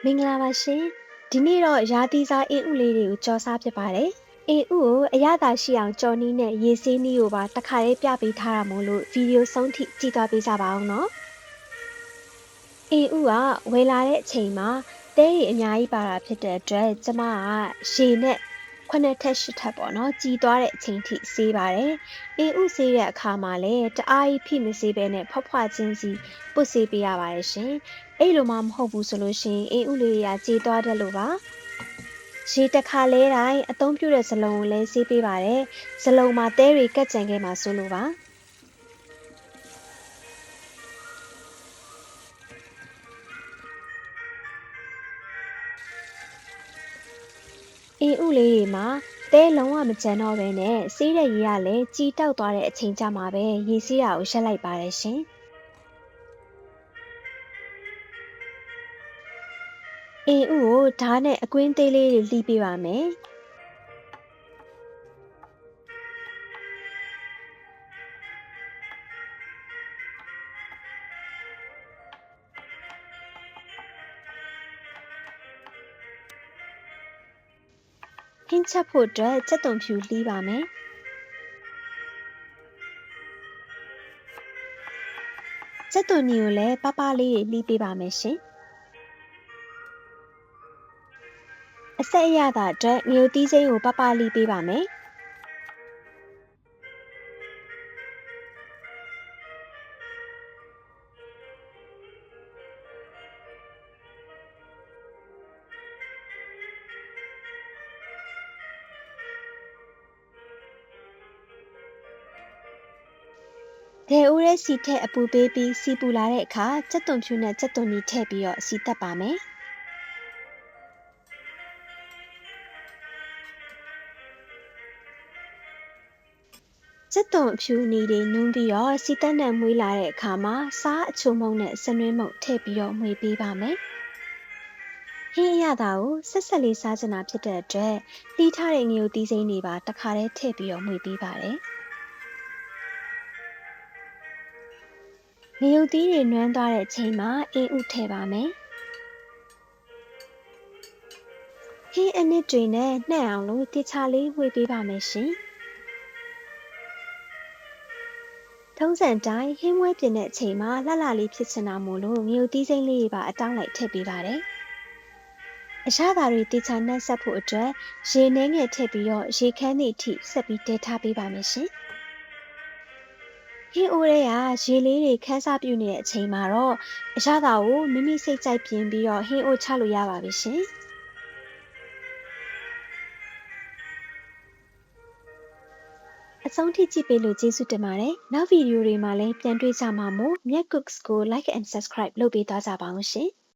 မင်္ဂလာပါရှင်ဒီနေ့တော့ရာသီစားအင်းဥလေးတွေကိုကြော်စားဖြစ်ပါတယ်အင်းဥကိုအရသာရှိအောင်ကြော်နီးနဲ့ရေဆေးနီးကိုပါတစ်ခါလေးပြပေးထားတာမို့လို့ဗီဒီယိုဆုံးထိကြည့်သွားပေးကြပါအောင်နော်အင်းဥကဝယ်လာတဲ့အချိန်မှာတဲတွေအများကြီးပါတာဖြစ်တဲ့အတွက်ကျမကရေနဲ့9ထက်10ထက်ပေါ့နော်ကြီးသွားတဲ့အချိန်ထိဆေးပါတယ်အင်းဥဆေးတဲ့အခါမှာလည်းတအားကြီးဖိမဆေးဘဲနဲ့ဖွားဖွားချင်းစီပုတ်ဆေးပေးရပါတယ်ရှင်အဲ့လိုမှမဟုတ်ဘူးဆိုလို့ရှိရင်အင်းဥလေးတွေကကြေသွားတတ်လို့ပါရေတစ်ခါလဲတိုင်းအသုံးပြုတဲ့ဇလုံးကိုလည်းဆေးပေးပါတယ်ဇလုံးမှာတဲတွေကတ်ကြံခဲ့မှာဆိုလို့ပါအင်းဥလေးတွေမှာတဲလုံးဝမကြံတော့ဘဲနဲ့ဆေးတဲ့ရေကလည်းကြီးတောက်သွားတဲ့အချိန်ကြမှာပဲရေဆေးတာကိုရပ်လိုက်ပါတယ်ရှင်အင်းဥကိုဓာတ်နဲ့အကွင်းသေးလေးတွေလှီးပေးပါမယ်ဟင်းချက်ဖို့အတွက်ကြက်သွန်ဖြူလှီးပါမယ်ကြက်သွန်နီကိုလည်းပပလေးတွေလှီးပေးပါမယ်ရှင်အဆက်အရသာအတွက်ငရုတ်သီးစိမ်းကိုပပလှီးပေးပါမယ်ဒဲဦးရဲ့စီထက်အပူပေးပြီးစီပူလာတဲ့အခါကြက်သွန်ဖြူနဲ့ကြက်သွန်နီထည့်ပြီးတော့စီတက်ပါမယ်ကြက်သွန်ဖြူနီတွေနူးပြီးတော့စီတက်နဲ့မွေးလာတဲ့အခါမှာစားအချိုမုံနဲ့စနွင်းမုံထည့်ပြီးတော့မွေးပေးပါမယ်ဟင်းအရသာကိုဆက်ဆက်လေးစားချင်တာဖြစ်တဲ့အတွက်လှီးထားတဲ့ငရုတ်သီးစိမ်းတွေပါတစ်ခါတည်းထည့်ပြီးတော့မွေးပေးပါတယ်ငရုတ်သီးတွေနွမ်းသွားတဲ့အချိန်မှာအင်းဥထည့်ပါမယ်ဟင်းအနစ်တွေနဲ့နှံ့အောင်လို့တေချာလေးမွေးပေးပါမယ်ရှင်ထုံးစံတိုင်းဟင်းမွဲပြင်တဲ့အချိန်မှာလှလှလေးဖြစ်ချင်တာမို့လို့ငရုတ်သီးစိမ်းလေးတွေပါအတောင်းလိုက်ထည့်ပေးပါတယ်အရသာတွေတေချာနှက်ဆက်ဖို့အတွက်ရေနှဲငယ်ထည့်ပြီးတော့ရေခမ်းသည့်အထိဆက်ပြီးတည်ထားပေးပါမယ်ရှင်ဟင်းအိုးရဲကရေလေးတွေခန်းစားပြုနေတဲ့အချိန်မှာတော့အရသာကိုမိမိစိတ်ကြိုက်ပြင်ပြီးတော့ဟင်းအိုးချလို့ရပါပြီရှင်အဆုံးထိကြည့်ပေးလို့ကျေးဇူးတင်ပါတယ်နောက်ဗီဒီယိုတွေမှာလည်းပြန်တွေ့ကြမှာမို့မြတ် Cooks ကို Like and Subscribe လုပ်ပေးသွားကြပါဦးရှင်